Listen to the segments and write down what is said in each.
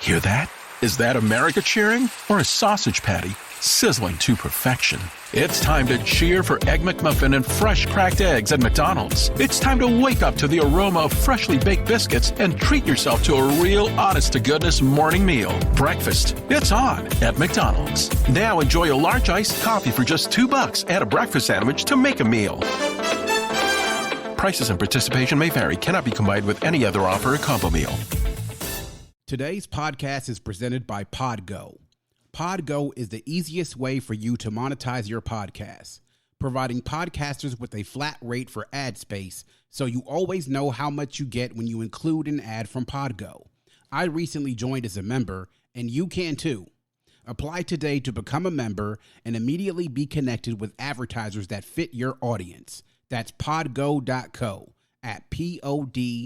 Hear that? Is that America cheering or a sausage patty sizzling to perfection? It's time to cheer for Egg McMuffin and fresh cracked eggs at McDonald's. It's time to wake up to the aroma of freshly baked biscuits and treat yourself to a real honest-to-goodness morning meal. Breakfast, it's on at McDonald's. Now enjoy a large iced coffee for just $2. Add a breakfast sandwich to make a meal. Prices and participation may vary. Cannot be combined with any other offer or combo meal. Today's podcast is presented by Podgo. Podgo is the easiest way for you to monetize your podcast, providing podcasters with a flat rate for ad space so you always know how much you get when you include an ad from Podgo. I recently joined as a member, and you can too. Apply today to become a member and immediately be connected with advertisers that fit your audience. That's podgo.co at podgo.co.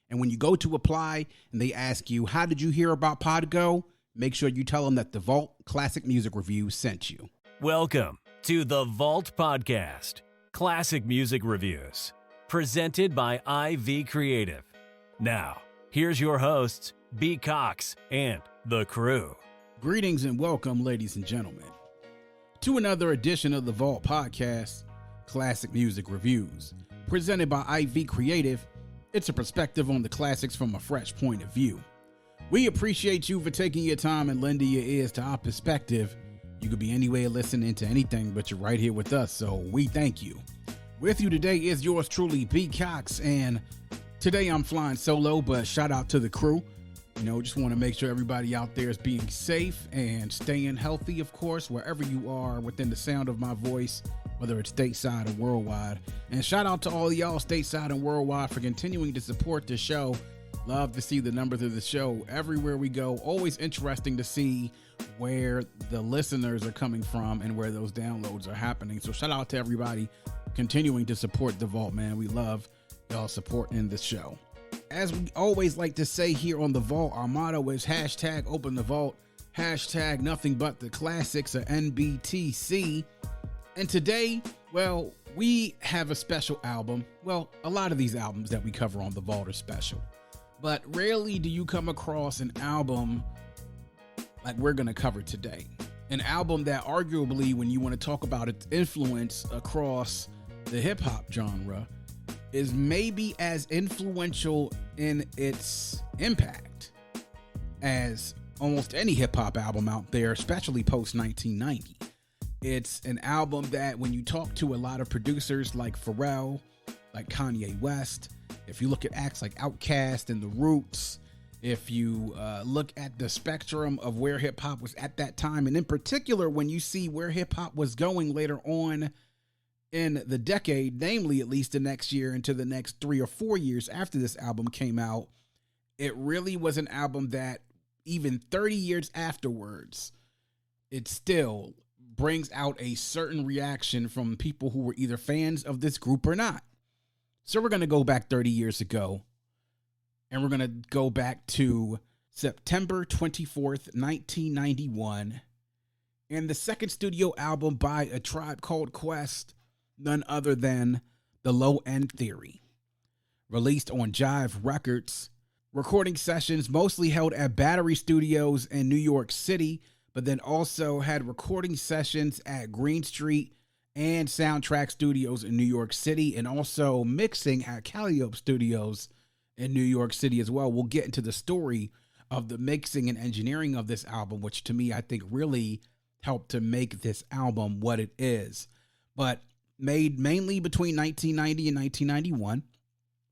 And when you go to apply and they ask you, how did you hear about Podgo? Make sure you tell them that the Vault Classic Music Review sent you. Welcome to the Vault Podcast, Classic Music Reviews, presented by IV Creative. Now, here's your hosts, B. Cox and the crew. Greetings and welcome, ladies and gentlemen, to another edition of the Vault Podcast, Classic Music Reviews, presented by IV Creative. It's a perspective on the classics from a fresh point of view. We appreciate you for taking your time and lending your ears to our perspective. You could be anywhere listening to anything, but you're right here with us, so we thank you. With you today is yours truly, B. Cox, and today I'm flying solo, but shout out to the crew. You know, just want to make sure everybody out there is being safe and staying healthy, of course, wherever you are within the sound of my voice, whether it's stateside or worldwide. And shout out to all of y'all stateside and worldwide for continuing to support the show. Love to see the numbers of the show everywhere we go. Always interesting to see where the listeners are coming from and where those downloads are happening. So shout out to everybody continuing to support the Vault, man. We love y'all supporting the show. As we always like to say here on the Vault, our motto is hashtag open the vault, hashtag nothing but the classics, or NBTC. And today, well, we have a special album. Well, a lot of these albums that we cover on the Vault are special, but rarely do you come across an album like we're going to cover today. An album that arguably, when you want to talk about its influence across the hip hop genre, is maybe as influential in its impact as almost any hip hop album out there, especially post 1990. It's an album that when you talk to a lot of producers like Pharrell, like Kanye West, if you look at acts like Outkast and The Roots, if you look at the spectrum of where hip hop was at that time, and in particular when you see where hip hop was going later on in the decade, namely at least the next year into the next 3 or 4 years after this album came out, it really was an album that even 30 years afterwards, it still brings out a certain reaction from people who were either fans of this group or not. So we're going to go back 30 years ago, and we're going to go back to September 24th, 1991, and the second studio album by A Tribe Called Quest, none other than The Low End Theory. Released on Jive Records, recording sessions mostly held at Battery Studios in New York City, but then also had recording sessions at Green Street and Soundtrack Studios in New York City, and also mixing at accalaimed Studios in New York City as well. We'll get into the story of the mixing and engineering of this album, which to me, I think really helped to make this album what it is. But made mainly between 1990 and 1991.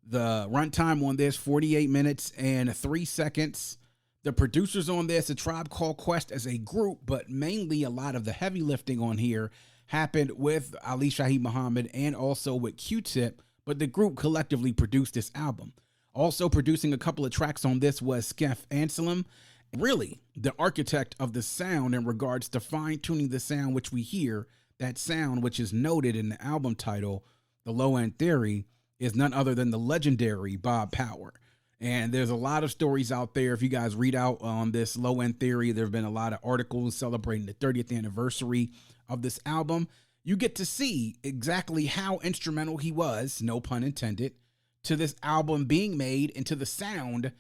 The runtime on this, 48 minutes and 3 seconds. The producers on this, A Tribe Called Quest as a group, but mainly a lot of the heavy lifting on here happened with Ali Shaheed Muhammad and also with Q-Tip, but the group collectively produced this album. Also producing a couple of tracks on this was Skeff Anselm, really the architect of the sound in regards to fine-tuning the sound which we hear. That sound, which is noted in the album title, The Low End Theory, is none other than the legendary Bob Power. And there's a lot of stories out there. If you guys read out on this Low End Theory, there have been a lot of articles celebrating the 30th anniversary of this album. You get to see exactly how instrumental he was, no pun intended, to this album being made and to the sound,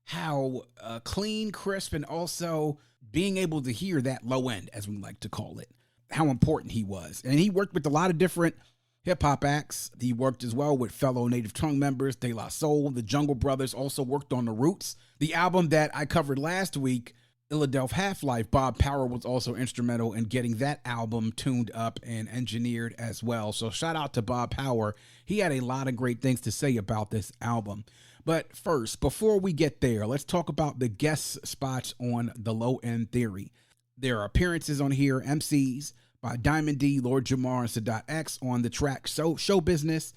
how clean, crisp, and also being able to hear that low end, as we like to call it, how important he was. And he worked with a lot of different hip-hop acts. He worked as well with fellow Native Tongue members, De La Soul, the Jungle Brothers, also worked on The Roots. The album that I covered last week, Philadelphia Half-Life, Bob Power was also instrumental in getting that album tuned up and engineered as well. So shout out to Bob Power. He had a lot of great things to say about this album. But first, before we get there, let's talk about the guest spots on the Low End Theory. There are appearances on here, MCs by Diamond D, Lord Jamar, and Sadat X on the track Show Business.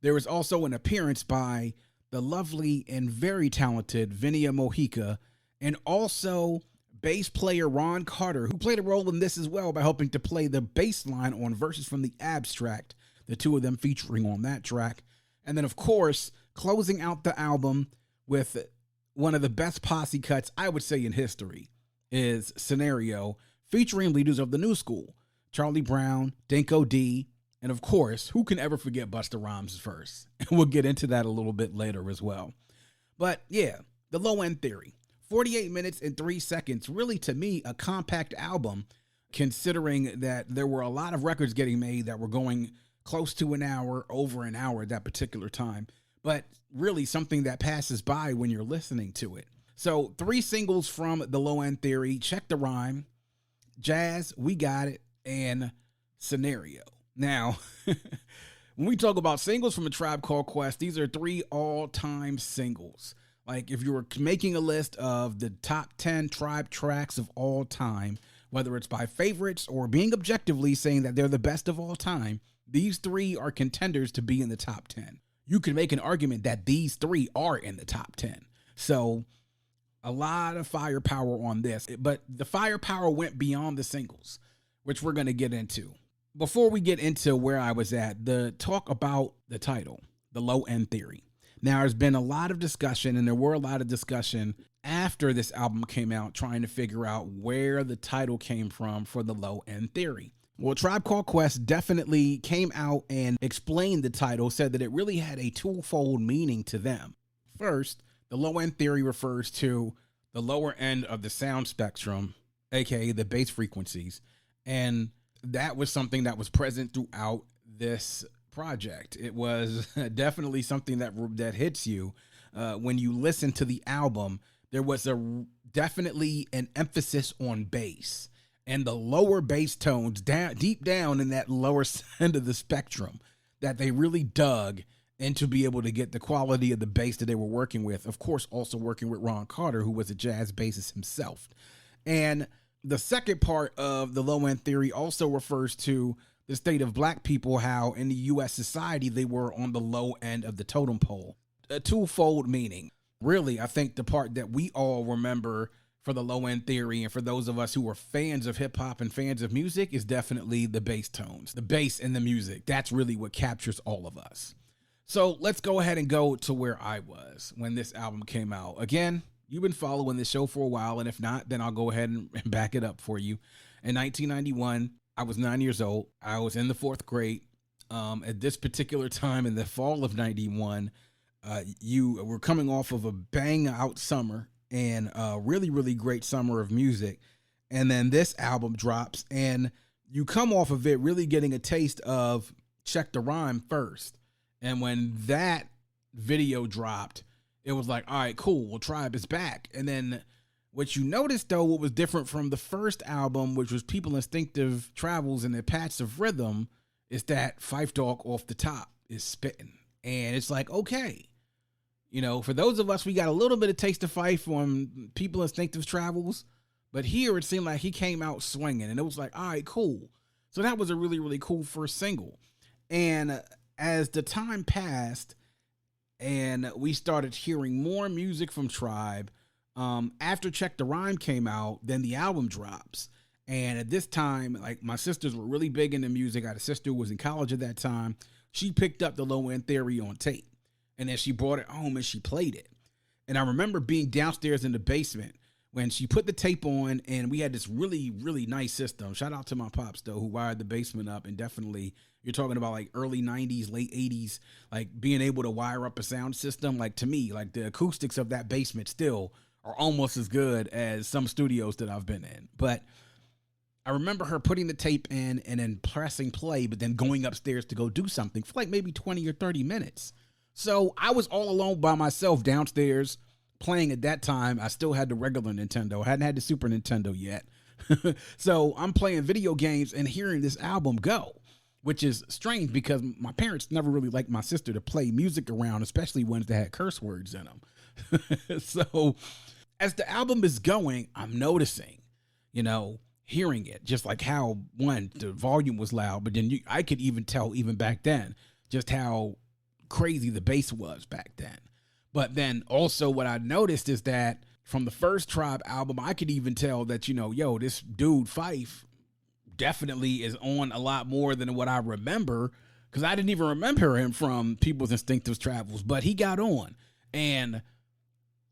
There is also an appearance by the lovely and very talented Vinia Mojica, and also bass player Ron Carter, who played a role in this as well by helping to play the bass line on Verses from the Abstract, the two of them featuring on that track. And then, of course, closing out the album with one of the best posse cuts, I would say, in history, is Scenario, featuring leaders of the new school, Charlie Brown, Dinko D, and of course, who can ever forget Busta Rhymes' verse? And we'll get into that a little bit later as well. But yeah, the Low End Theory. 48 minutes and 3 seconds, really to me, a compact album, considering that there were a lot of records getting made that were going close to an hour, over an hour at that particular time, but really something that passes by when you're listening to it. So 3 singles from the Low End Theory: Check the Rhyme, Jazz, We Got It, and Scenario. Now, when we talk about singles from A Tribe Called Quest, these are 3 all-time singles. Like, if you were making a list of the top 10 Tribe tracks of all time, whether it's by favorites or being objectively saying that they're the best of all time, these 3 are contenders to be in the top 10. You can make an argument that these 3 are in the top 10. So a lot of firepower on this, but the firepower went beyond the singles, which we're going to get into. Before we get into where I was at, the talk about the title, the Low End Theory. Now, there's been a lot of discussion, and there were a lot of discussion after this album came out, trying to figure out where the title came from for the Low End Theory. Well, Tribe Called Quest definitely came out and explained the title, said that it really had a twofold meaning to them. First, the Low End Theory refers to the lower end of the sound spectrum, aka the bass frequencies, and that was something that was present throughout this project. It was definitely something that hits you when you listen to the album. There was definitely an emphasis on bass and the lower bass tones deep down in that lower end of the spectrum that they really dug and to be able to get the quality of the bass that they were working with. Of course, also working with Ron Carter, who was a jazz bassist himself. And the second part of the Low End Theory also refers to the state of black people, how in the U.S. society they were on the low end of the totem pole. A twofold meaning. Really, I think the part that we all remember for the Low End Theory, and for those of us who are fans of hip hop and fans of music, is definitely the bass tones, the bass in the music. That's really what captures all of us. So let's go ahead and go to where I was when this album came out. Again, you've been following this show for a while, and if not, then I'll go ahead and back it up for you. In 1991, I was 9 years old. I was in the 4th grade. At this particular time in the fall of 91, you were coming off of a bang out summer and a really, really great summer of music. And then this album drops and you come off of it really getting a taste of Check the Rhyme first. And when that video dropped, it was like, all right, cool. Well, Tribe is back. And then what you noticed, though, what was different from the first album, which was People Instinctive Travels and the Patch of Rhythm, is that Phife Dawg off the top is spitting. And it's like, okay, you know, for those of us, we got a little bit of taste of Phife on People Instinctive Travels, but here it seemed like he came out swinging, and it was like, all right, cool. So that was a really, really cool first single. And as the time passed and we started hearing more music from Tribe, after Check the Rhyme came out, then the album drops. And at this time, like, my sisters were really big into music. I had a sister who was in college at that time. She picked up the Low End Theory on tape, and then she brought it home and she played it. And I remember being downstairs in the basement when she put the tape on, and we had this really, really nice system. Shout out to my pops, though, who wired the basement up. And definitely, you're talking about like early 90s, late 80s, like being able to wire up a sound system. Like, to me, like the acoustics of that basement still are almost as good as some studios that I've been in. But I remember her putting the tape in and then pressing play, but then going upstairs to go do something for like maybe 20 or 30 minutes. So I was all alone by myself downstairs playing. At that time, I still had the regular Nintendo. I hadn't had the Super Nintendo yet. So I'm playing video games and hearing this album go, which is strange because my parents never really liked my sister to play music around, especially ones that had curse words in them. So as the album is going, I'm noticing, hearing it, just like how, one, the volume was loud, but then I could even tell even back then just how crazy the bass was back then. But then also what I noticed is that from the first Tribe album, I could even tell that, this dude Phife definitely is on a lot more than what I remember, because I didn't even remember him from People's Instinctive Travels, but he got on. And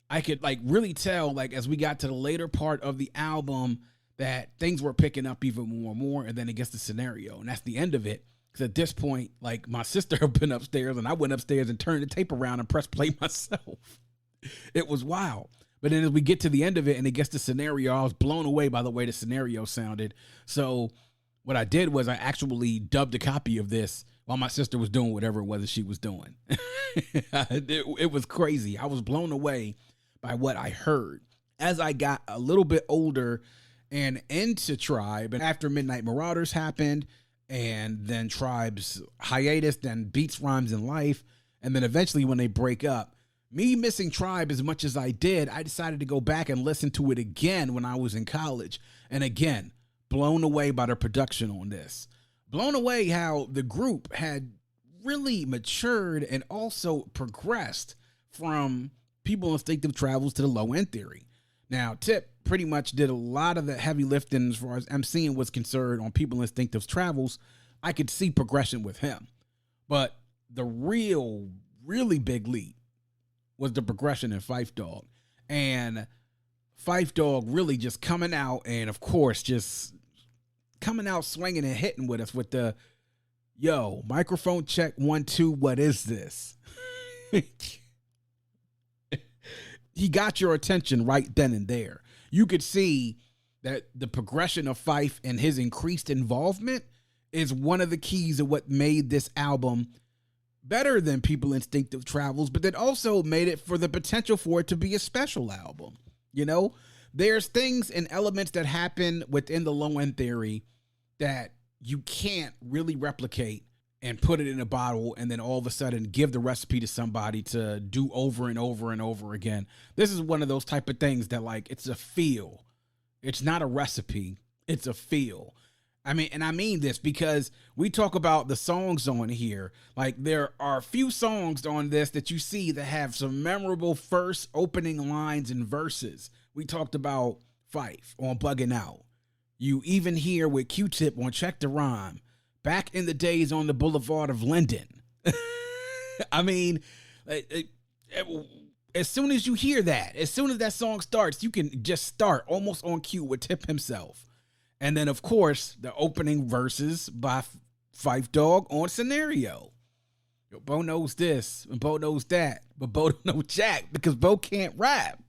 I could like really tell, like, as we got to the later part of the album, that things were picking up even more and more. And then it gets the Scenario, and that's the end of it. Because at this point, like, my sister had been upstairs, and I went upstairs and turned the tape around and pressed play myself. It was wild. But then as we get to the end of it and it gets the Scenario, I was blown away by the way the Scenario sounded. So what I did was I actually dubbed a copy of this while my sister was doing whatever it was that she was doing. It was crazy. I was blown away by what I heard. As I got a little bit older and into Tribe, and after Midnight Marauders happened, and then Tribe's hiatus, then Beats, Rhymes, and Life, and then eventually when they break up, me missing Tribe as much as I did, I decided to go back and listen to it again when I was in college. And again, blown away by the production on this. Blown away how the group had really matured and also progressed from People Instinctive Travels to the Low End Theory. Now, Tip pretty much did a lot of the heavy lifting as far as emceeing was concerned on People Instinctive Travels. I could see progression with him. But the really big leap was the progression in Phife Dawg. And Phife Dawg really just coming out, and of course, just coming out swinging and hitting with us with the, yo, microphone check 1 2, what is this? He got your attention right then and there. You could see that the progression of Phife and his increased involvement is one of the keys of what made this album better than People Instinctive Travels, but that also made it for the potential for it to be a special album. There's things and elements that happen within the Low End Theory that you can't really replicate and put it in a bottle and then all of a sudden give the recipe to somebody to do over and over and over again. This is one of those type of things that, like, it's a feel. It's not a recipe. It's a feel. I mean this because we talk about the songs on here. Like, there are a few songs on this that you see that have some memorable first opening lines and verses. We talked about Phife on Bugging Out. You even hear with Q-Tip on Check the Rhyme. Back in the days on the Boulevard of Linden. I mean, as soon as you hear that, as soon as that song starts, you can just start almost on cue with Tip himself. And then, of course, the opening verses by Phife Dawg on Scenario. Yo, Bo knows this, and Bo knows that, but Bo don't know jack because Bo can't rap.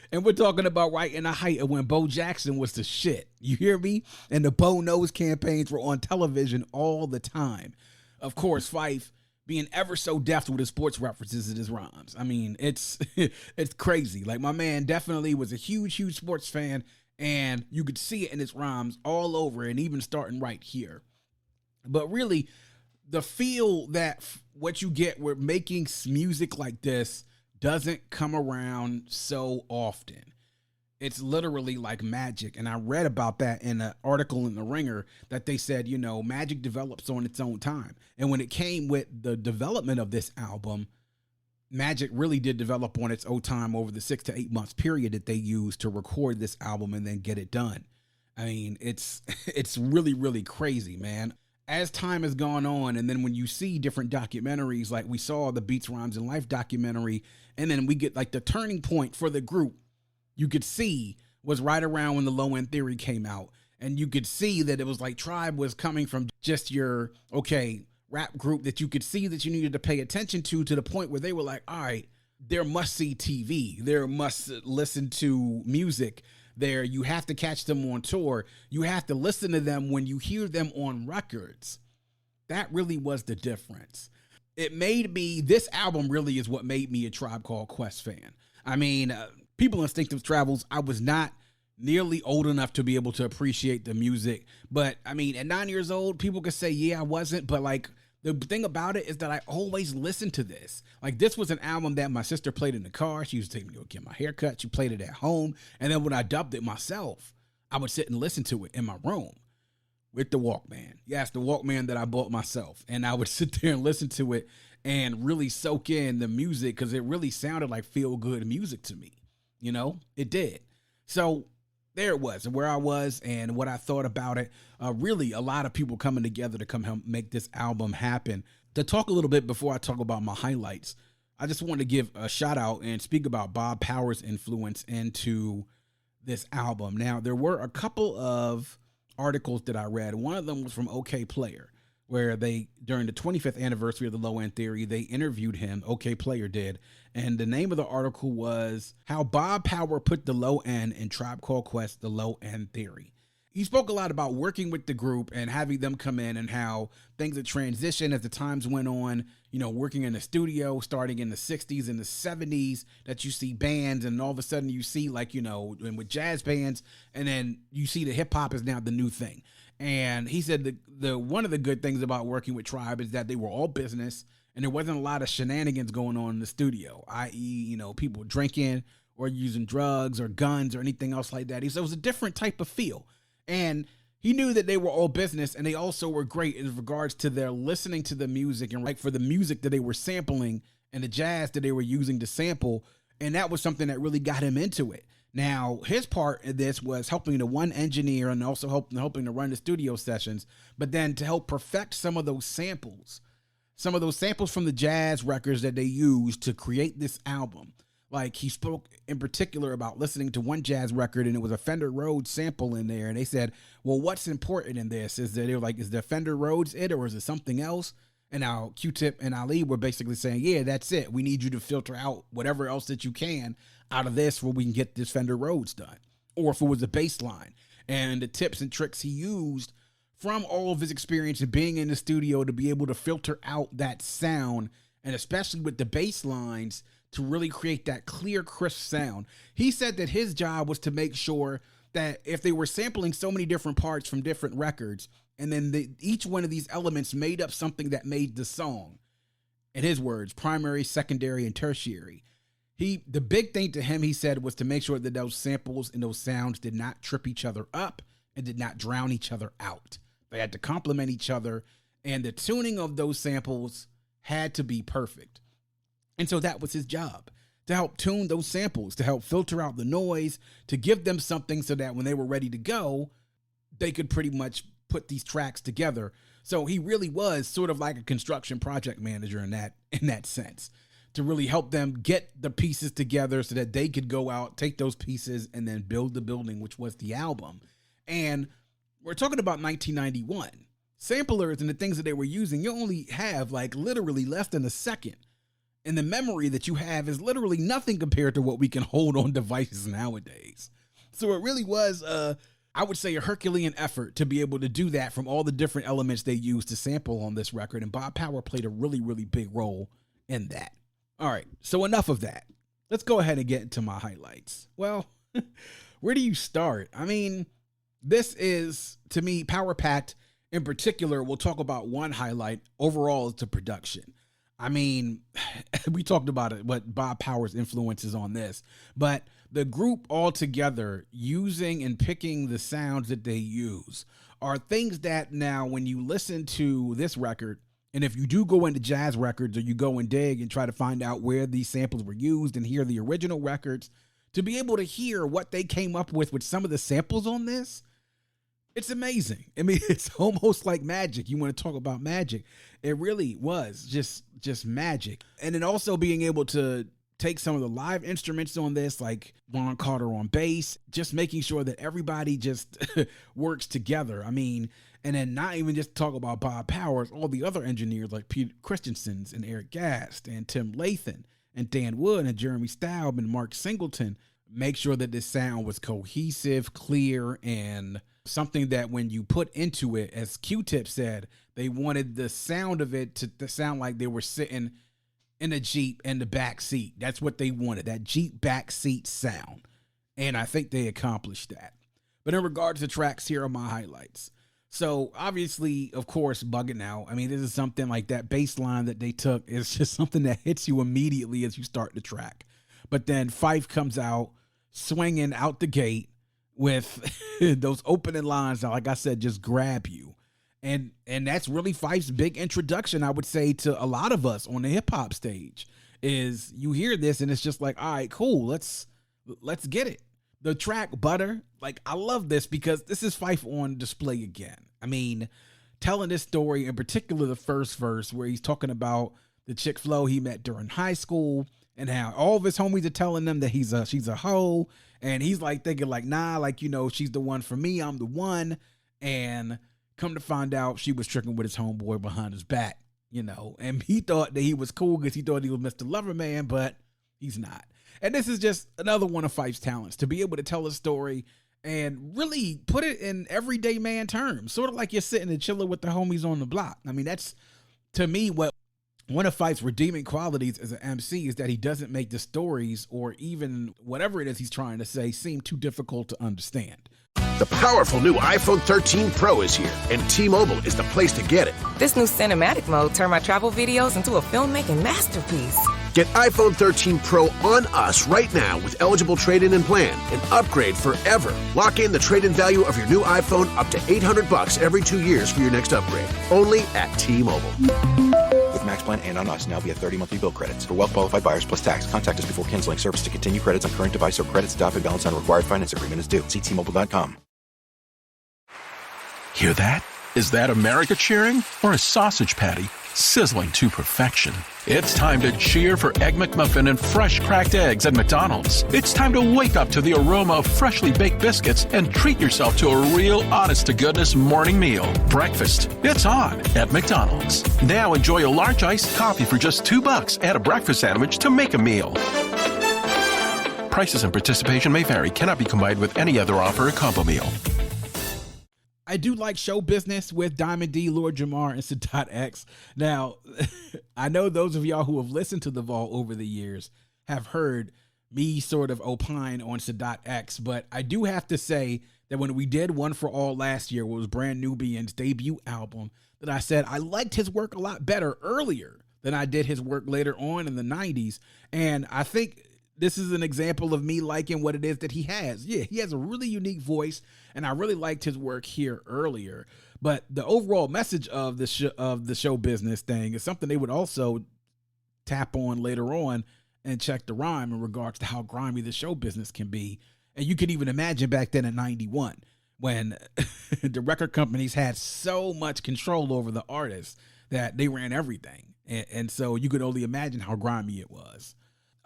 And we're talking about right in the height of when Bo Jackson was the shit. You hear me? And the Bo Knows campaigns were on television all the time. Of course, Phife being ever so deft with his sports references in his rhymes. I mean, it's crazy. Like, my man definitely was a huge sports fan, and you could see it in his rhymes all over, and even starting right here. But really, the feel that what you get with making music like this doesn't come around so often. It's literally like magic. And I read about that in an article in The Ringer that they said, magic develops on its own time. And when it came with the development of this album, magic really did develop on its own time over the 6 to 8 months period that they used to record this album and then get it done. I mean, it's really crazy, man. As time has gone on, and then when you see different documentaries, like we saw the Beats, Rhymes, and Life documentary, and then we get like the turning point for the group you could see was right around when the Low End Theory came out. And you could see that it was like Tribe was coming from just your, okay, rap group that you could see that you needed to pay attention to the point where they were like, all right, they're must-see TV. They're must-listen to music. You have to catch them on tour. You have to listen to them when you hear them on records. That really was the difference. This album really is what made me a Tribe Called Quest fan. I mean, People Instinctive Travels, I was not nearly old enough to be able to appreciate the music. But I mean, at 9 years old, people could say, yeah, I wasn't. But like, the thing about it is that I always listened to this. Like, this was an album that my sister played in the car. She used to take me to go get my hair cut. She played it at home. And then when I dubbed it myself, I would sit and listen to it in my room with the Walkman. Yes, the Walkman that I bought myself. And I would sit there and listen to it and really soak in the music because it really sounded like feel-good music to me. You know, it did. So there it was, where I was and what I thought about it. Really, a lot of people coming together to come help make this album happen. To talk a little bit before I talk about my highlights, I just want to give a shout out and speak about Bob Power's influence into this album. Now, there were a couple of articles that I read. One of them was from OK Player, where during the 25th anniversary of the Low End Theory, they interviewed him, OK Player did, and the name of the article was How Bob Power Put the Low End in Tribe Called Quest, the Low End Theory. He spoke a lot about working with the group and having them come in and how things had transitioned as the times went on, you know, working in the studio starting in the 60s and the 70s, that you see bands and all of a sudden you see, like, you know, and with jazz bands, and then you see the hip hop is now the new thing. And he said the one of the good things about working with Tribe is that they were all business and there wasn't a lot of shenanigans going on in the studio, i.e., you know, people drinking or using drugs or guns or anything else like that. He said it was a different type of feel. And he knew that they were all business, and they also were great in regards to their listening to the music and like for the music that they were sampling and the jazz that they were using to sample. And that was something that really got him into it. Now, his part in this was helping to one engineer and also helping to run the studio sessions, but then to help perfect some of those samples from the jazz records that they used to create this album. Like, he spoke in particular about listening to one jazz record and it was a Fender Rhodes sample in there. And they said, well, what's important in this? Is that they were like, is the Fender Rhodes it or is it something else? And now Q-Tip and Ali were basically saying, yeah, that's it. We need you to filter out whatever else that you can out of this where we can get this Fender Rhodes done. Or if it was a bass line. And the tips and tricks he used from all of his experience of being in the studio to be able to filter out that sound, and especially with the bass lines, to really create that clear, crisp sound. He said that his job was to make sure that if they were sampling so many different parts from different records, and then each one of these elements made up something that made the song, in his words, primary, secondary, and tertiary. The big thing to him, he said, was to make sure that those samples and those sounds did not trip each other up and did not drown each other out. They had to complement each other, and the tuning of those samples had to be perfect. And so that was his job, to help tune those samples, to help filter out the noise, to give them something so that when they were ready to go, they could pretty much put these tracks together. So he really was sort of like a construction project manager in that sense, to really help them get the pieces together so that they could go out, take those pieces, and then build the building, which was the album. And we're talking about 1991. Samplers and the things that they were using, you only have like literally less than a second. And the memory that you have is literally nothing compared to what we can hold on devices nowadays. So it really was, I would say, a Herculean effort to be able to do that from all the different elements they used to sample on this record. And Bob Power played a really, really big role in that. All right, so enough of that. Let's go ahead and get into my highlights. Well, where do you start? I mean, this is, to me, Power Packed. In particular, we'll talk about one highlight. Overall, it's the production. I mean, we talked about it, what Bob Power's influence is on this, but the group all together using and picking the sounds that they use are things that now when you listen to this record, and if you do go into jazz records or you go and dig and try to find out where these samples were used and hear the original records, to be able to hear what they came up with some of the samples on this, it's amazing. I mean, it's almost like magic. You want to talk about magic. It really was just magic. And then also being able to take some of the live instruments on this, like Ron Carter on bass, just making sure that everybody just works together. I mean, and then not even just talk about Bob Powers, all the other engineers like Peter Christensen's and Eric Gast and Tim Lathan and Dan Wood and Jeremy Staub and Mark Singleton, make sure that this sound was cohesive, clear, and something that when you put into it, as Q-Tip said, they wanted the sound of it to sound like they were sitting in a Jeep in the back seat. That's what they wanted, that Jeep back seat sound. And I think they accomplished that. But in regards to tracks, here are my highlights. So obviously, of course, Bugging Out. I mean, this is something like that bass line that they took. It's just something that hits you immediately as you start the track. But then Phife comes out swinging out the gate with those opening lines that, like I said, just grab you. And that's really Fife's big introduction, I would say, to a lot of us on the hip hop stage. Is you hear this and it's just like, all right, cool, let's get it. The track Butter, like, I love this because this is Phife on display again. I mean, telling this story, in particular the first verse where he's talking about the chick Flo he met during high school and how all of his homies are telling them that she's a hoe, and he's like thinking like, nah, like, you know, she's the one for me, I'm the one. And come to find out she was tricking with his homeboy behind his back, you know, and he thought that he was cool because he thought he was Mr. Loverman, but he's not. And this is just another one of Fife's talents, to be able to tell a story and really put it in everyday man terms, sort of like you're sitting and chilling with the homies on the block. I mean, that's, to me, what one of Fife's redeeming qualities as an MC is that he doesn't make the stories or even whatever it is he's trying to say seem too difficult to understand. The powerful new iPhone 13 Pro is here, and T-Mobile is the place to get it. This new cinematic mode turned my travel videos into a filmmaking masterpiece. Get iPhone 13 Pro on us right now with eligible trade-in and plan and upgrade forever. Lock in the trade-in value of your new iPhone up to $800 every 2 years for your next upgrade. Only at T-Mobile. With Max Plan and on us, now via 30 monthly bill credits. For well-qualified buyers plus tax, contact us before canceling service to continue credits on current device or credit stop and balance on required finance agreement is due. See T-Mobile.com. Hear that? Is that America cheering or a sausage patty sizzling to perfection? It's time to cheer for Egg McMuffin and fresh cracked eggs at McDonald's. It's time to wake up to the aroma of freshly baked biscuits and treat yourself to a real honest-to-goodness morning meal. Breakfast, it's on at McDonald's. Now enjoy a large iced coffee for just $2. Add a breakfast sandwich to make a meal. Prices and participation may vary. Cannot be combined with any other offer or combo meal. I do like Show Business with Diamond D, Lord Jamar, and Sadat X. Now, I know those of y'all who have listened to The Vault over the years have heard me sort of opine on Sadat X, but I do have to say that when we did One for All last year, what was Brand Nubian's debut album, that I said I liked his work a lot better earlier than I did his work later on in the 90s. And I think this is an example of me liking what it is that he has. Yeah, he has a really unique voice, and I really liked his work here earlier. But the overall message of the show business thing is something they would also tap on later on and check the rhyme in regards to how grimy the show business can be. And you could even imagine back then in 91 when the record companies had so much control over the artists that they ran everything. And so you could only imagine how grimy it was.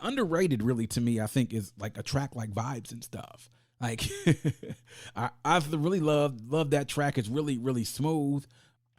Underrated, really, to me, I think, is like a track like Vibes and Stuff. Like, I've really loved that track. It's really, really smooth.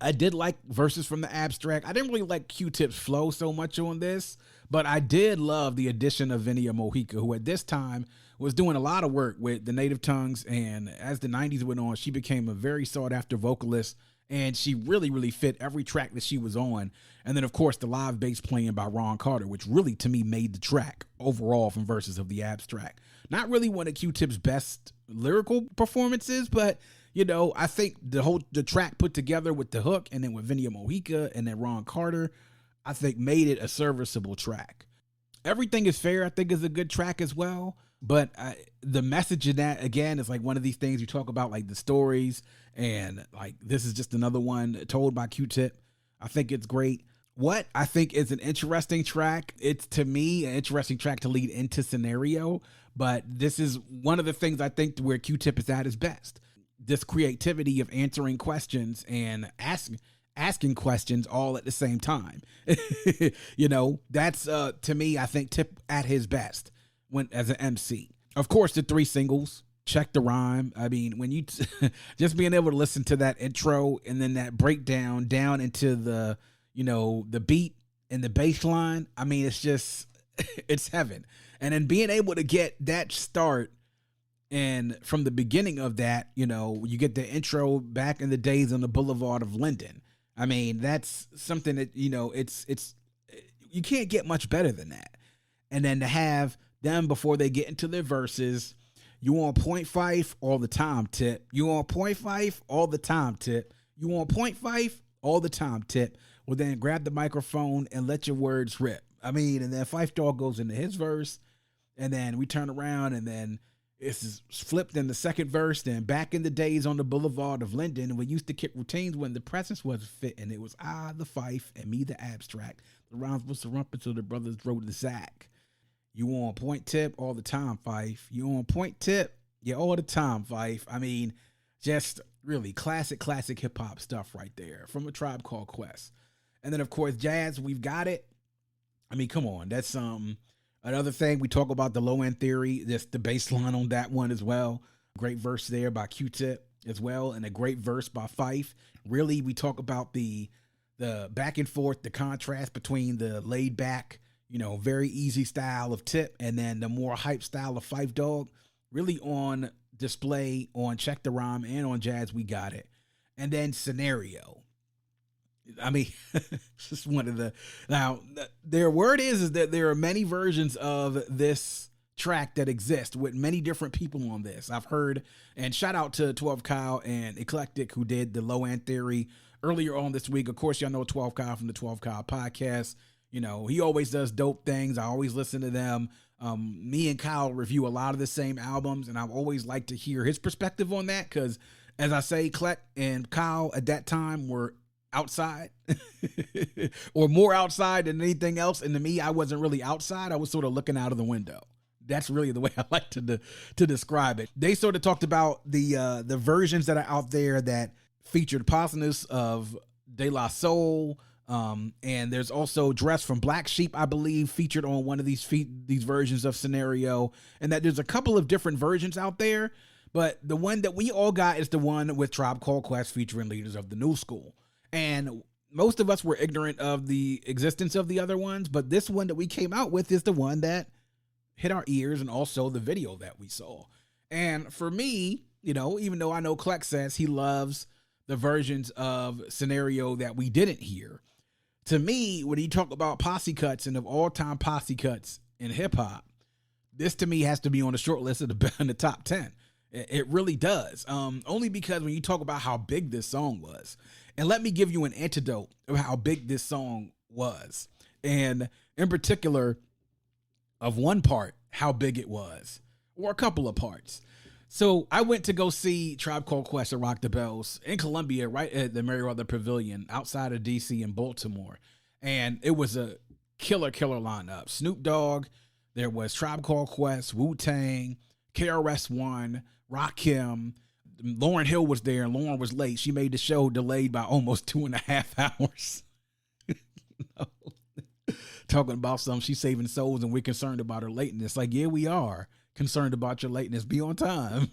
I did like verses from the Abstract. I didn't really like Q-Tip's flow so much on this, but I did love the addition of Vinia Mojica, who at this time was doing a lot of work with the Native Tongues. And as the 90s went on, she became a very sought-after vocalist. And she really, really fit every track that she was on. And then, of course, the live bass playing by Ron Carter, which really, to me, made the track overall from Verses of the Abstract. Not really one of Q-Tip's best lyrical performances, but, you know, I think the track put together with the hook and then with Vinia Mojica and then Ron Carter, I think made it a serviceable track. Everything is Fair, I think, is a good track as well. But the message in that, again, is like one of these things you talk about, like the stories, and like this is just another one told by Q-Tip. I think it's great. What I think is an interesting track, it's to me an interesting track to lead into Scenario, but this is one of the things I think where Q-Tip is at his best. This creativity of answering questions and asking questions all at the same time. That's to me, I think Tip at his best when as an MC. Of course, the 3 singles, Check the Rhyme. I mean, when you just being able to listen to that intro and then that breakdown down into the beat and the bass line, I mean, it's just it's heaven. And then being able to get that start, and from the beginning of that, you get the intro back in the days on the Boulevard of Linden. I mean, that's something that, it's you can't get much better than that. And then to have them before they get into their verses, you on point Phife all the time, Tip. You on point Phife all the time, Tip. You on point Phife all the time, Tip. Well, then grab the microphone and let your words rip. I mean, and then Phife Dawg goes into his verse, and then we turn around, and then it's flipped in the second verse. Then back in the days on the Boulevard of Linden, we used to kick routines when the presence wasn't fitting. It was I, the Phife, and me, the abstract. The rhymes was the rumpet, so the brothers wrote the sack. You on point, Tip, all the time, Phife. You on point, Tip, yeah, all the time, Phife. I mean, just really classic hip-hop stuff right there from A Tribe Called Quest. And then, of course, jazz, we've got it. I mean, come on, that's another thing. We talk about the low-end theory. There's the bass line on that one as well. Great verse there by Q-Tip as well, and a great verse by Phife. Really, we talk about the back and forth, the contrast between the laid-back, very easy style of Tip and then the more hype style of Phife Dawg, really on display on Check the Rhyme and on Jazz We Got It. And then Scenario. I mean, just one of the, now their word is that there are many versions of this track that exist with many different people on this. I've heard, and shout out to 12 Kyle and Eclectic who did the low end theory earlier on this week. Of course, y'all know 12 Kyle from the 12 Kyle podcast. He always does dope things. I always listen to them. Me and Kyle review a lot of the same albums, and I've always liked to hear his perspective on that because, as I say, Clec and Kyle at that time were outside or more outside than anything else. And to me, I wasn't really outside. I was sort of looking out of the window. That's really the way I like to describe it. They sort of talked about the versions that are out there that featured Bassliness of De La Soul. And there's also Dress from Black Sheep, I believe, featured on one of these versions of Scenario, and that there's a couple of different versions out there, but the one that we all got is the one with Tribe Called Quest featuring Leaders of the New School. And most of us were ignorant of the existence of the other ones, but this one that we came out with is the one that hit our ears, and also the video that we saw. And for me, even though I know Clec says he loves the versions of Scenario that we didn't hear, to me, when you talk about posse cuts and of all-time posse cuts in hip-hop, this to me has to be on the short list of the top 10. It really does. Only because when you talk about how big this song was, and let me give you an antidote of how big this song was, and in particular of one part, how big it was, or a couple of parts. So I went to go see Tribe Called Quest at Rock the Bells in Columbia, right at the Merriweather Pavilion outside of DC in Baltimore. And it was a killer lineup. Snoop Dogg, there was Tribe Called Quest, Wu-Tang, KRS-One, Rakim. Lauryn Hill was there, and Lauryn was late. She made the show delayed by almost 2.5 hours. Talking about something, she's saving souls, and we're concerned about her lateness. Like, yeah, we are concerned about your lateness. Be on time.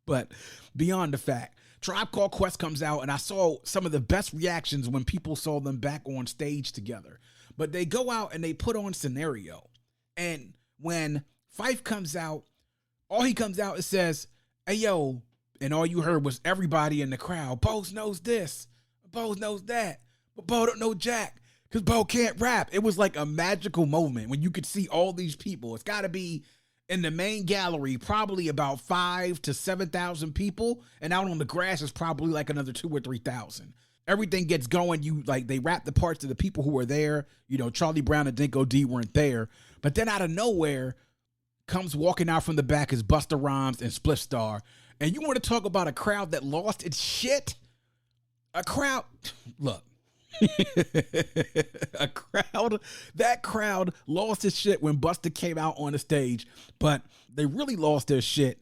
But beyond the fact, Tribe Called Quest comes out, and I saw some of the best reactions when people saw them back on stage together. But they go out and they put on Scenario. And when Phife comes out, all he comes out and says, "Hey, yo," and all you heard was everybody in the crowd, "Bo knows this, Bo knows that, but Bo don't know Jack, because Bo can't rap." It was like a magical moment when you could see all these people. It's got to be in the main gallery, probably about 5,000 to 7,000 people, and out on the grass is probably like another 2,000 or 3,000. Everything gets going. They rap the parts of the people who were there. Charlie Brown and Dinko D weren't there, but then out of nowhere comes walking out from the back is Busta Rhymes and Spliff Star. And you want to talk about a crowd that lost its shit? Look. That crowd lost its shit when Busta came out on the stage, but they really lost their shit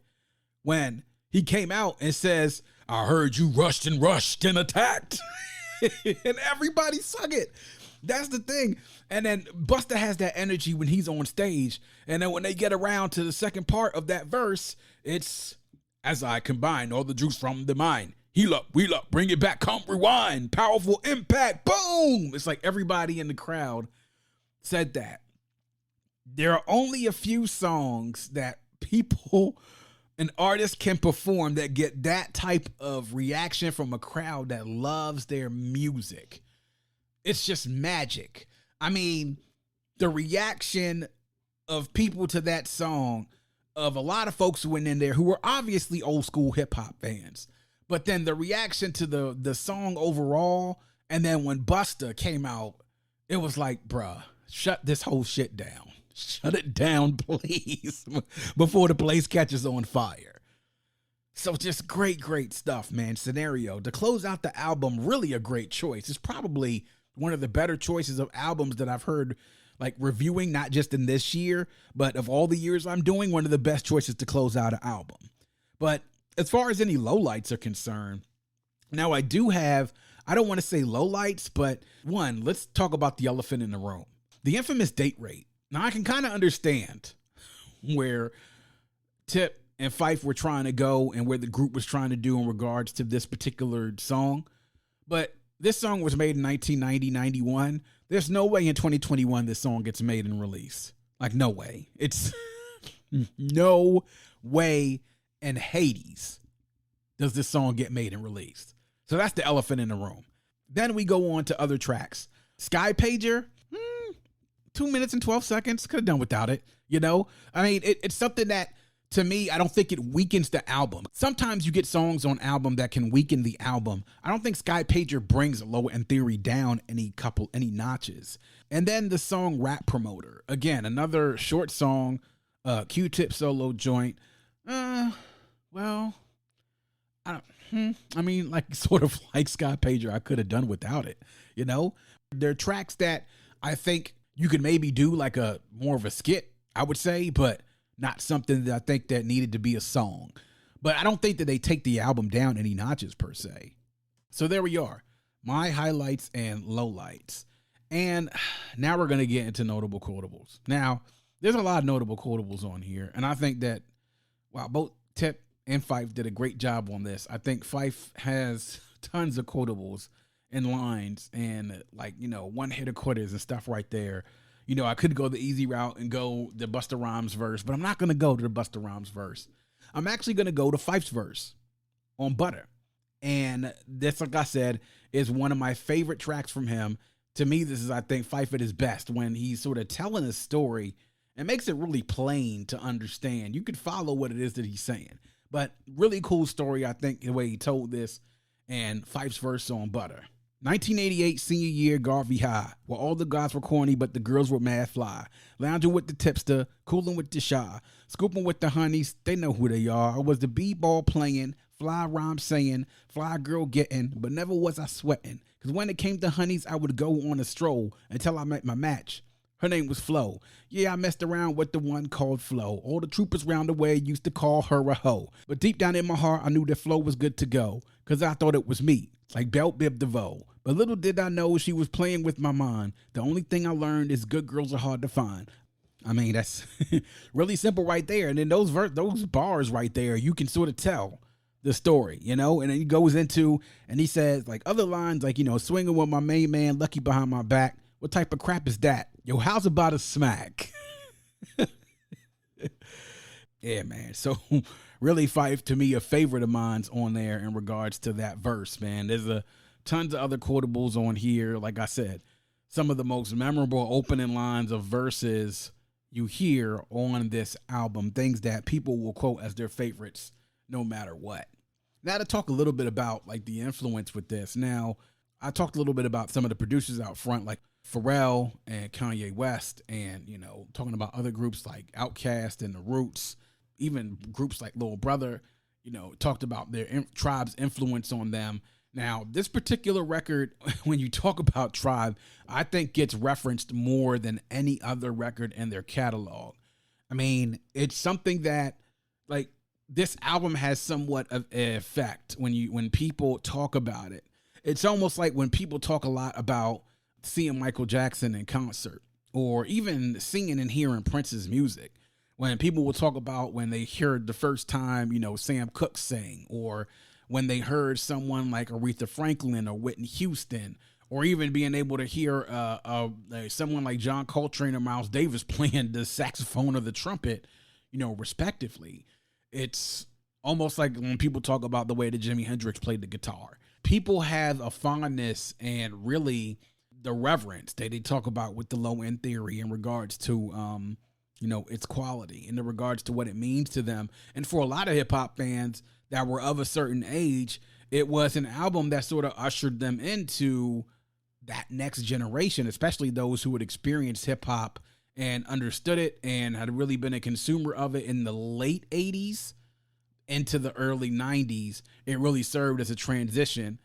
when he came out and says, "I heard you rushed and attacked." and everybody sung it. That's the thing. And then Busta has that energy when he's on stage. And then when they get around to the second part of that verse, it's as I combine all the juice from the mind. Heal up, wheel up, bring it back, come rewind, powerful impact, boom. It's like everybody in the crowd said that. There are only a few songs that people, an artist can perform that get that type of reaction from a crowd that loves their music. It's just magic. I mean, the reaction of people to that song, of a lot of folks who went in there who were obviously old school hip hop fans, but then the reaction to the song overall, and then when Busta came out, it was like, bruh, shut this whole shit down. Shut it down, please, before the place catches on fire. So just great stuff, man. Scenario. To close out the album, really a great choice. It's probably one of the better choices of albums that I've heard, like reviewing, not just in this year, but of all the years I'm doing, one of the best choices to close out an album. But as far as any lowlights are concerned, now I don't want to say lowlights, but one, let's talk about the elephant in the room. The infamous date rate. Now I can kind of understand where Tip and Phife were trying to go and where the group was trying to do in regards to this particular song. But this song was made in 1990, 91. There's no way in 2021 this song gets made and released. Like, no way. It's no way in Hades does this song get made and released. So that's the elephant in the room. Then we go on to other tracks. Sky Pager, 2 minutes and 12 seconds. Could have done without it, you know? I mean, it's something that, to me, I don't think it weakens the album. Sometimes you get songs on album that can weaken the album. I don't think Sky Pager brings Low End Theory down any notches. And then the song Rap Promoter. Again, another short song, Q-Tip solo joint. Well, I mean, like sort of like Sky Pager, I could have done without it, you know? There are tracks that I think you could maybe do like a more of a skit, I would say, but not something that I think that needed to be a song. But I don't think that they take the album down any notches per se. So there we are, my highlights and lowlights. And now we're going to get into notable quotables. Now, there's a lot of notable quotables on here, and I think that while both Tip and Phife did a great job on this, I think Phife has tons of quotables and lines and, like, you know, one-hitter quitters and stuff right there. You know, I could go the easy route and go the Busta Rhymes verse, but I'm not going to go to the Busta Rhymes verse. I'm actually going to go to Phife's verse on Butter. And this, like I said, is one of my favorite tracks from him. To me, this is, I think, Phife at his best when he's sort of telling a story and makes it really plain to understand. You could follow what it is that he's saying. But really cool story, I think, the way he told this, and Phife's verse on Butter. 1988 senior year, Garvey High, where all the guys were corny, but the girls were mad fly. Lounging with the tipster, cooling with the shy, scooping with the honeys, they know who they are. I was the b-ball playing, fly rhyme saying, fly girl getting, but never was I sweating. Cause when it came to honeys, I would go on a stroll until I met my match. Her name was Flo. Yeah, I messed around with the one called Flo. All the troopers round the way used to call her a hoe. But deep down in my heart, I knew that Flo was good to go. Cause I thought it was me, like Belt Bib DeVoe. But little did I know she was playing with my mind. The only thing I learned is good girls are hard to find. I mean, that's really simple right there. And then those bars right there, you can sort of tell the story, you know? And then he goes into, and he says, like, other lines, like, you know, swinging with my main man, lucky behind my back. What type of crap is that? Yo, how's about a smack? Yeah, man. So really, Phife, to me, a favorite of mine's on there in regards to that verse, man. There's tons of other quotables on here. Like I said, some of the most memorable opening lines of verses you hear on this album, things that people will quote as their favorites no matter what. Now to talk a little bit about like the influence with this. Now, I talked a little bit about some of the producers out front, like Pharrell and Kanye West, and, you know, talking about other groups like Outkast and The Roots, even groups like Lil Brother, you know, talked about their Tribe's influence on them. Now, this particular record, when you talk about Tribe, I think gets referenced more than any other record in their catalog. I mean, it's something that, like, this album has somewhat of an effect when people talk about it. It's almost like when people talk a lot about seeing Michael Jackson in concert, or even singing and hearing Prince's music. When people will talk about when they heard the first time, Sam Cooke sing, or when they heard someone like Aretha Franklin or Whitney Houston, or even being able to hear someone like John Coltrane or Miles Davis playing the saxophone or the trumpet, respectively. It's almost like when people talk about the way that Jimi Hendrix played the guitar. People have a fondness and really the reverence that they talk about with the low end theory in regards to, its quality, in regards to what it means to them. And for a lot of hip hop fans that were of a certain age, it was an album that sort of ushered them into that next generation, especially those who had experienced hip hop and understood it and had really been a consumer of it in the late 80s into the early 90s. It really served as a transition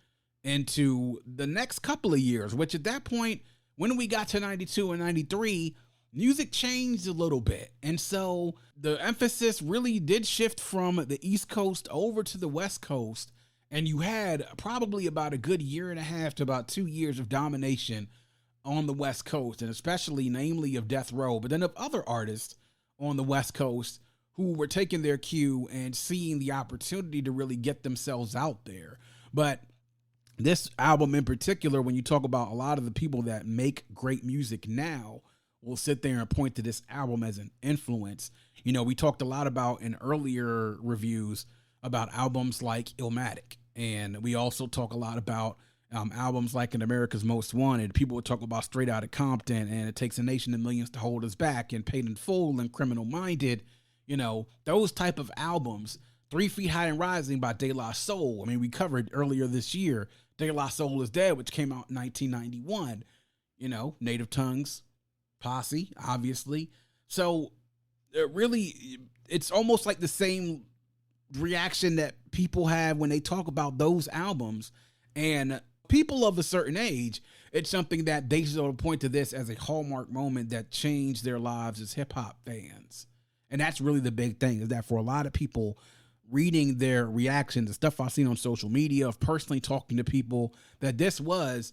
into the next couple of years, which at that point, when we got to 92 and 93, music changed a little bit. And so the emphasis really did shift from the East Coast over to the West Coast. And you had probably about a good year and a half to about 2 years of domination on the West Coast, and especially namely of Death Row, but then of other artists on the West Coast who were taking their cue and seeing the opportunity to really get themselves out there. But this album in particular, when you talk about a lot of the people that make great music now, will sit there and point to this album as an influence. We talked a lot about in earlier reviews about albums like Illmatic. And we also talk a lot about albums like In America's Most Wanted. People would talk about Straight Outta Compton and It Takes a Nation of Millions to Hold Us Back and Paid in Full and Criminal Minded. Those type of albums. 3 Feet High and Rising by De La Soul. I mean, we covered earlier this year De La Soul Is Dead, which came out in 1991. Native Tongues, Posse, obviously. So it's almost like the same reaction that people have when they talk about those albums. And people of a certain age, it's something that they sort of point to this as a hallmark moment that changed their lives as hip hop fans. And that's really the big thing, is that for a lot of people, reading their reactions, the stuff I've seen on social media, of personally talking to people, that this was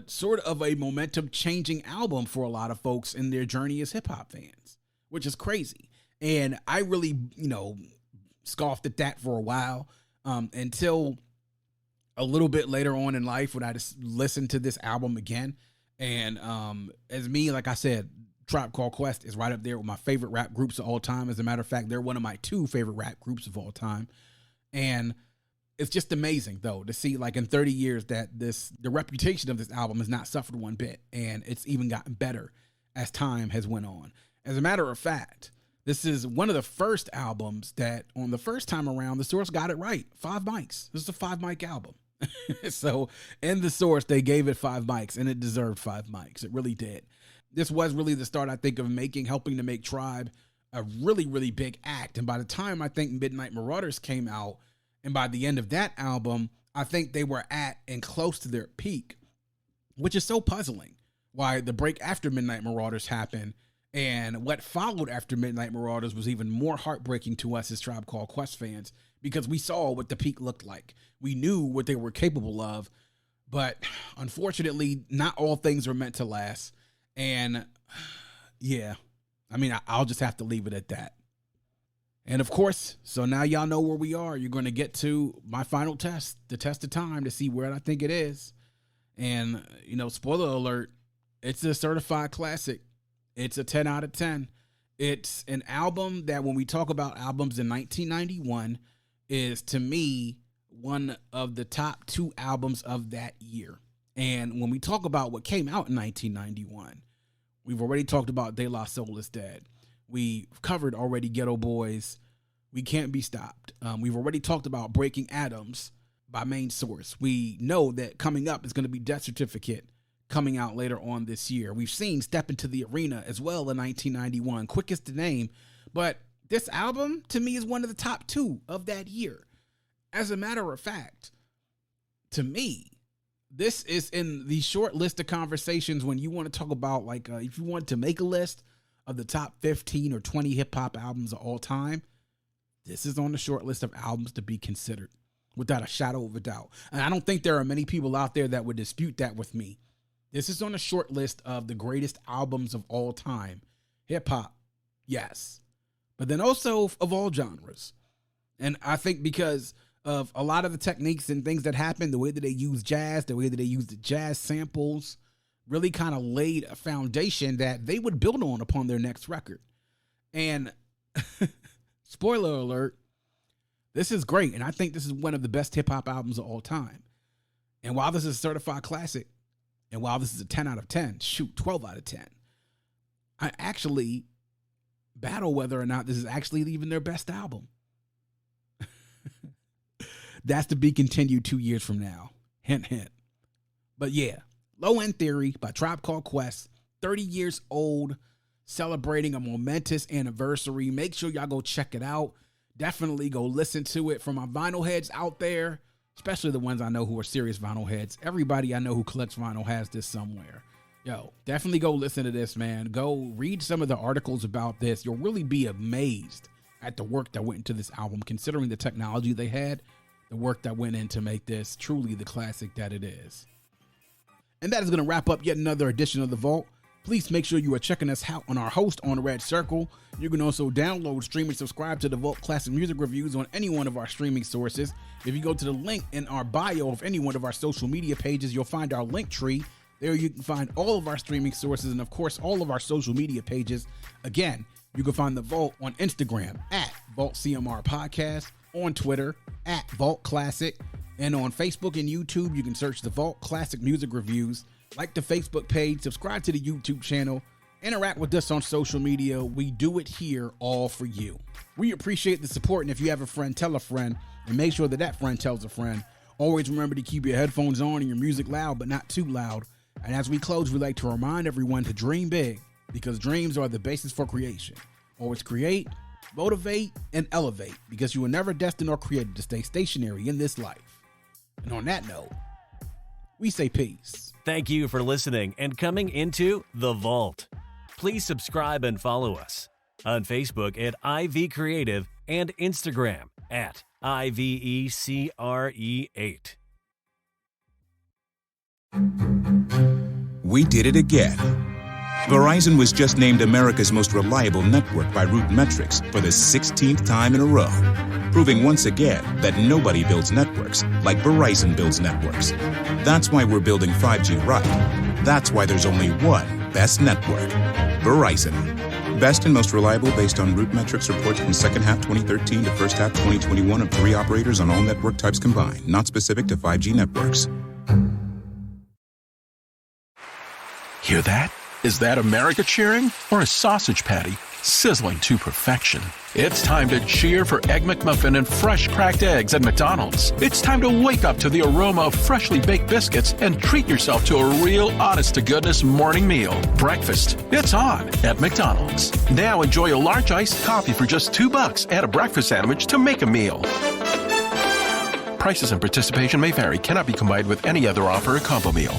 sort of a momentum changing album for a lot of folks in their journey as hip hop fans, which is crazy. And I really, scoffed at that for a while until a little bit later on in life when I just listened to this album again. And as me, like I said, Tribe Called Quest is right up there with my favorite rap groups of all time. As a matter of fact, they're one of my 2 favorite rap groups of all time. And it's just amazing, though, to see like in 30 years that the reputation of this album has not suffered one bit. And it's even gotten better as time has went on. As a matter of fact, this is one of the first albums that on the first time around, the Source got it right. 5 mics. This is a 5 mic album. So in the Source, they gave it 5 mics, and it deserved 5 mics. It really did. This was really the start, I think, of helping to make Tribe a really, really big act. And by the time I think Midnight Marauders came out, and by the end of that album, I think they were at and close to their peak, which is so puzzling. Why the break after Midnight Marauders happened, and what followed after Midnight Marauders was even more heartbreaking to us as Tribe Called Quest fans, because we saw what the peak looked like. We knew what they were capable of, but unfortunately, not all things are meant to last. And yeah, I mean, I'll just have to leave it at that. And of course, so now y'all know where we are. You're going to get to my final test, the test of time, to see where I think it is. And, spoiler alert, it's a certified classic. It's a 10 out of 10. It's an album that when we talk about albums in 1991 is, to me, one of the top 2 albums of that year. And when we talk about what came out in 1991, we've already talked about De La Soul Is Dead. We've covered already Ghetto Boys, We Can't Be Stopped. We've already talked about Breaking Atoms by Main Source. We know that coming up is going to be Death Certificate, coming out later on this year. We've seen Step Into the Arena as well in 1991, quickest to name. But this album, to me, is one of the top 2 of that year. As a matter of fact, to me, this is in the short list of conversations when you want to talk about, like, if you want to make a list of the top 15 or 20 hip hop albums of all time, this is on the short list of albums to be considered. without a shadow of a doubt. And I don't think there are many people out there that would dispute that with me. This is on a short list of the greatest albums of all time. Hip hop, yes, but then also of all genres. And I think because of a lot of the techniques and things that happened, the way that they use jazz, the way that they use the jazz samples, really kind of laid a foundation that they would build on upon their next record. And spoiler alert, this is great. And I think this is one of the best hip hop albums of all time. And while this is a certified classic, and while this is a 10 out of 10, 12 out of 10, I actually battle whether or not this is actually even their best album. That's to be continued 2 years from now. Hint, hint. But yeah, Low End Theory by Tribe Called Quest, 30 years old, celebrating a momentous anniversary. Make sure y'all go check it out. Definitely go listen to it. For my vinyl heads out there, especially the ones I know who are serious vinyl heads. Everybody I know who collects vinyl has this somewhere. Yo, definitely go listen to this, man. Go read some of the articles about this. You'll really be amazed at the work that went into this album, considering the technology they had, the work that went in to make this truly the classic that it is. And that is going to wrap up yet another edition of The Vault. Please make sure you are checking us out on our host on Red Circle. You can also download, stream, and subscribe to The Vault Classic Music Reviews on any one of our streaming sources. If you go to the link in our bio of any one of our social media pages, you'll find our link tree. There you can find all of our streaming sources and, of course, all of our social media pages. Again, you can find The Vault on Instagram at VaultCMR Podcast, on Twitter at Vault Classic, and on Facebook and YouTube, you can search The Vault Classic Music Reviews. Like the Facebook page, subscribe to the YouTube channel, interact with us on social media. We do it here all for you. We appreciate the support, and if you have a friend, tell a friend, and make sure that that friend tells a friend. Always remember to keep your headphones on and your music loud, but not too loud. And as we close, we'd like to remind everyone to dream big, because dreams are the basis for creation. Always create, motivate, and elevate, because you were never destined or created to stay stationary in this life. And on that note, we say peace. Thank you for listening and coming into The Vault. Please subscribe and follow us on Facebook at IV Creative and Instagram at IVECRE8. We did it again. Verizon was just named America's most reliable network by Root Metrics for the 16th time in a row, proving once again that nobody builds networks like Verizon builds networks. That's why we're building 5G right. That's why there's only one best network, Verizon. Best and most reliable based on Root Metrics reports from second half 2013 to first half 2021 of 3 operators on all network types combined, not specific to 5G networks. Hear that? Is that America cheering or a sausage patty sizzling to perfection? It's time to cheer for Egg McMuffin and fresh cracked eggs at McDonald's. It's time to wake up to the aroma of freshly baked biscuits and treat yourself to a real honest-to-goodness morning meal. Breakfast, it's on at McDonald's. Now enjoy a large iced coffee for just $2 and a breakfast sandwich to make a meal. Prices and participation may vary. Cannot be combined with any other offer or combo meal.